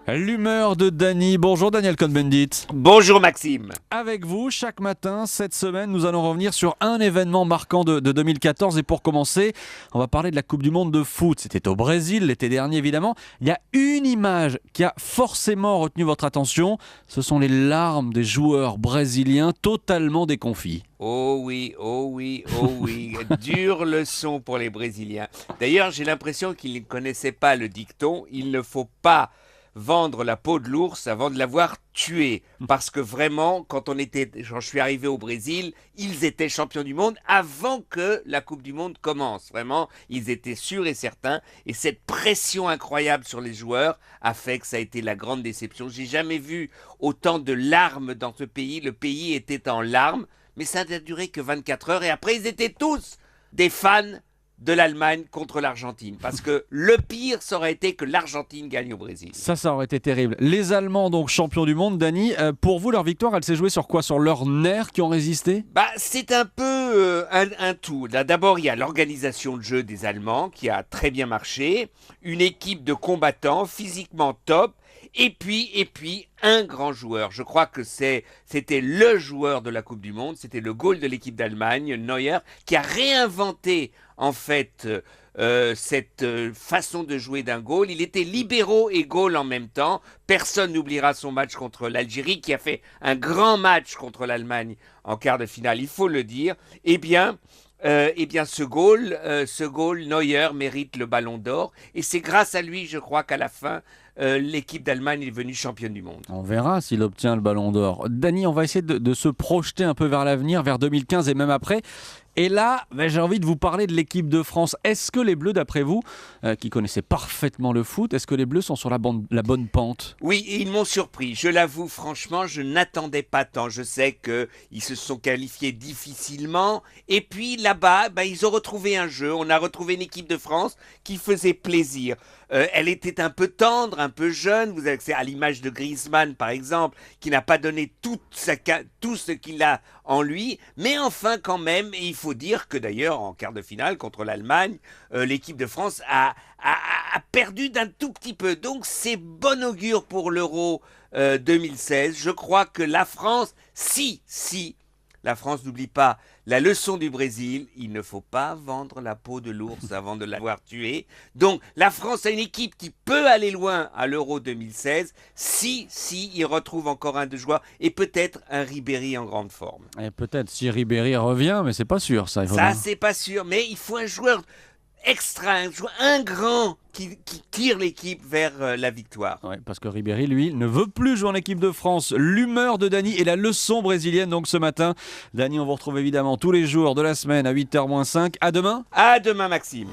L'humeur de Dany. Bonjour Daniel Cohn-Bendit. Bonjour Maxime. Avec vous, chaque matin, cette semaine, nous allons revenir sur un événement marquant de 2014. Et pour commencer, on va parler de la Coupe du Monde de foot. C'était au Brésil l'été dernier, évidemment. Il y a une image qui a forcément retenu votre attention. Ce sont les larmes des joueurs brésiliens totalement déconfits. Oh oui, oh oui, oh oui. Dure leçon pour les Brésiliens. D'ailleurs, j'ai l'impression qu'ils ne connaissaient pas le dicton. Il ne faut pas vendre la peau de l'ours avant de l'avoir tué. Parce que vraiment, quand je suis arrivé au Brésil, ils étaient champions du monde avant que la Coupe du Monde commence. Vraiment, ils étaient sûrs et certains. Et cette pression incroyable sur les joueurs a fait que ça a été la grande déception. J'ai jamais vu autant de larmes dans ce pays. Le pays était en larmes. Mais ça n'a duré que 24 heures. Et après, ils étaient tous des fans de l'Allemagne contre l'Argentine. Parce que le pire, ça aurait été que l'Argentine gagne au Brésil. Ça aurait été terrible. Les Allemands, donc champions du monde, Dany, pour vous, leur victoire, elle s'est jouée sur quoi? Sur leurs nerfs qui ont résisté? C'est un peu un tout. Là, d'abord, il y a l'organisation de jeu des Allemands qui a très bien marché. Une équipe de combattants physiquement top. Et puis, un grand joueur. Je crois que c'était le joueur de la Coupe du Monde. C'était le goal de l'équipe d'Allemagne, Neuer, qui a réinventé, en fait, cette façon de jouer d'un goal. Il était libéraux et goal en même temps. Personne n'oubliera son match contre l'Algérie, qui a fait un grand match contre l'Allemagne en quart de finale, il faut le dire. Eh bien, ce goal, Neuer mérite le ballon d'or. Et c'est grâce à lui, je crois, qu'à la fin, l'équipe d'Allemagne est devenue championne du monde. On verra s'il obtient le ballon d'or. Dany, on va essayer de se projeter un peu vers l'avenir, vers 2015 et même après. Et là, j'ai envie de vous parler de l'équipe de France. Est-ce que les Bleus, d'après vous, qui connaissez parfaitement le foot, est-ce que les Bleus sont sur la bonne pente? Oui, ils m'ont surpris. Je l'avoue, franchement, je n'attendais pas tant. Je sais qu'ils se sont qualifiés difficilement. Et puis là-bas, ils ont retrouvé un jeu. On a retrouvé une équipe de France qui faisait plaisir. Elle était un peu tendre, un peu jeune. Vous avez à l'image de Griezmann, par exemple, qui n'a pas donné tout ce qu'il a en lui. Mais enfin, quand même, et il faut dire que d'ailleurs, en quart de finale contre l'Allemagne, l'équipe de France a perdu d'un tout petit peu. Donc, c'est bon augure pour l'Euro 2016. Je crois que la France, si la France n'oublie pas la leçon du Brésil, il ne faut pas vendre la peau de l'ours avant de l'avoir tué. Donc la France a une équipe qui peut aller loin à l'Euro 2016 si il retrouve encore un de joueurs et peut-être un Ribéry en grande forme. Et peut-être si Ribéry revient, mais c'est pas sûr ça. Ça, c'est pas sûr, mais il faut un joueur extra, un grand qui tire l'équipe vers la victoire. Ouais, parce que Ribéry, lui, ne veut plus jouer en équipe de France. L'humeur de Dany et la leçon brésilienne, donc ce matin. Dany, on vous retrouve évidemment tous les jours de la semaine à 8h-5. À demain. À demain, Maxime.